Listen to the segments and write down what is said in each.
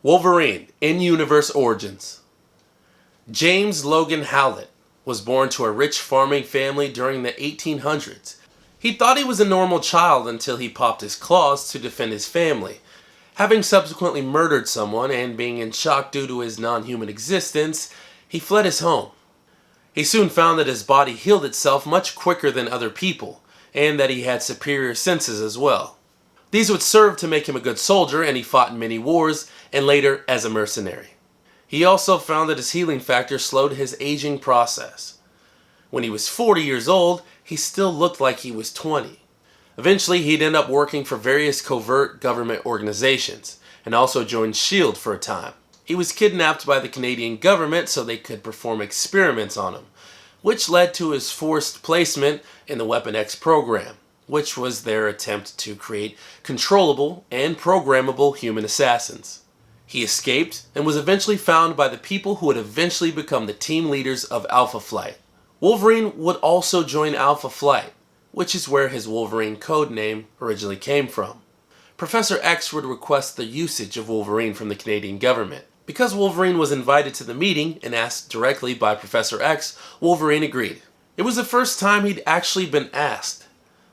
Wolverine, in-universe origins. James Logan Howlett was born to a rich farming family during the 1800s. He thought he was a normal child until he popped his claws to defend his family. Having subsequently murdered someone and being in shock due to his non-human existence, he fled his home. He soon found that his body healed itself much quicker than other people, and that he had superior senses as well. These would serve to make him a good soldier, and he fought in many wars, and later as a mercenary. He also found that his healing factor slowed his aging process. When he was 40 years old, he still looked like he was 20. Eventually, he'd end up working for various covert government organizations, and also joined S.H.I.E.L.D. for a time. He was kidnapped by the Canadian government so they could perform experiments on him, which led to his forced placement in the Weapon X program, which was their attempt to create controllable and programmable human assassins. He escaped and was eventually found by the people who would eventually become the team leaders of Alpha Flight. Wolverine would also join Alpha Flight, which is where his Wolverine code name originally came from. Professor X would request the usage of Wolverine from the Canadian government. Because Wolverine was invited to the meeting and asked directly by Professor X, Wolverine agreed. It was the first time he'd actually been asked.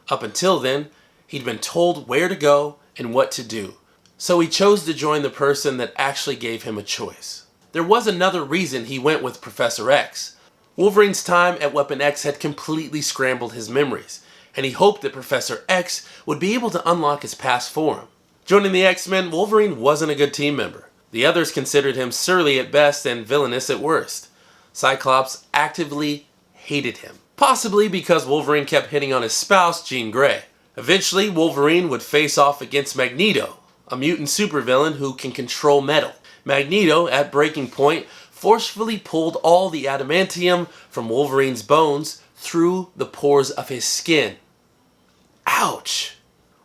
Up until then, he'd been told where to go and what to do. So he chose to join the person that actually gave him a choice. There was another reason he went with Professor X. Wolverine's time at Weapon X had completely scrambled his memories, and he hoped that Professor X would be able to unlock his past for him. Joining the X-Men, Wolverine wasn't a good team member. The others considered him surly at best and villainous at worst. Cyclops actively hated him, possibly because Wolverine kept hitting on his spouse, Jean Grey. Eventually, Wolverine would face off against Magneto, a mutant supervillain who can control metal. Magneto, at breaking point, forcefully pulled all the adamantium from Wolverine's bones through the pores of his skin. Ouch!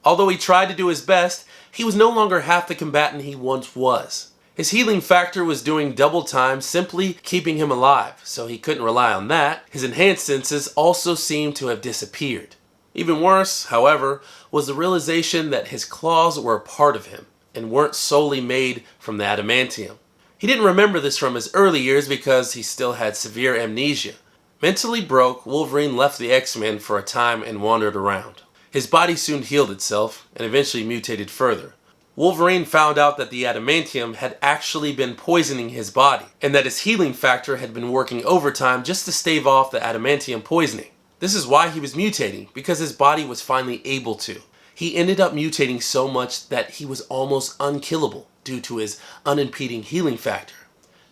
Although he tried to do his best, he was no longer half the combatant he once was. His healing factor was doing double time, simply keeping him alive, so he couldn't rely on that. His enhanced senses also seemed to have disappeared. Even worse, however, was the realization that his claws were a part of him, and weren't solely made from the adamantium. He didn't remember this from his early years because he still had severe amnesia. Mentally broke, Wolverine left the X-Men for a time and wandered around. His body soon healed itself, and eventually mutated further. Wolverine found out that the adamantium had actually been poisoning his body, and that his healing factor had been working overtime just to stave off the adamantium poisoning. This is why he was mutating, because his body was finally able to. He ended up mutating so much that he was almost unkillable due to his unimpeding healing factor.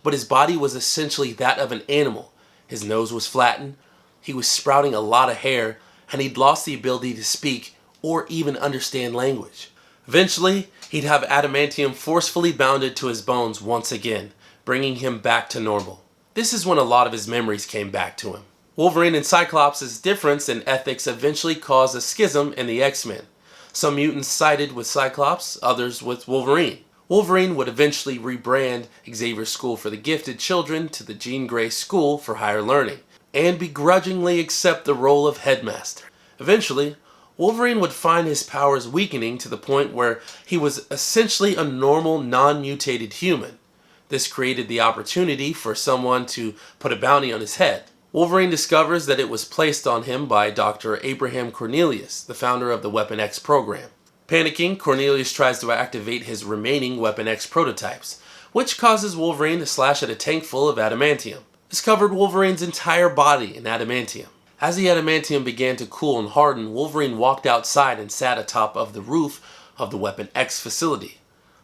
But his body was essentially that of an animal. His nose was flattened, he was sprouting a lot of hair, and he'd lost the ability to speak or even understand language. Eventually, he'd have adamantium forcefully bounded to his bones once again, bringing him back to normal. This is when a lot of his memories came back to him. Wolverine and Cyclops' difference in ethics eventually caused a schism in the X-Men. Some mutants sided with Cyclops, others with Wolverine. Wolverine would eventually rebrand Xavier's School for the Gifted Children to the Jean Grey School for Higher Learning, and begrudgingly accept the role of headmaster. Eventually, Wolverine would find his powers weakening to the point where he was essentially a normal, non-mutated human. This created the opportunity for someone to put a bounty on his head. Wolverine discovers that it was placed on him by Dr. Abraham Cornelius, the founder of the Weapon X program. Panicking, Cornelius tries to activate his remaining Weapon X prototypes, which causes Wolverine to slash at a tank full of adamantium. This covered Wolverine's entire body in adamantium. As the adamantium began to cool and harden, Wolverine walked outside and sat atop of the roof of the Weapon X facility.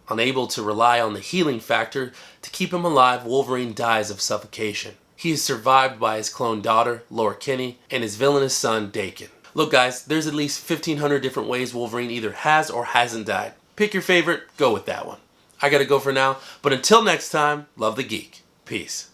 Unable to rely on the healing factor to keep him alive, Wolverine dies of suffocation. He is survived by his clone daughter, Laura Kinney, and his villainous son, Dakin. Look guys, there's at least 1,500 different ways Wolverine either has or hasn't died. Pick your favorite, go with that one. I gotta go for now, but until next time, love the geek. Peace.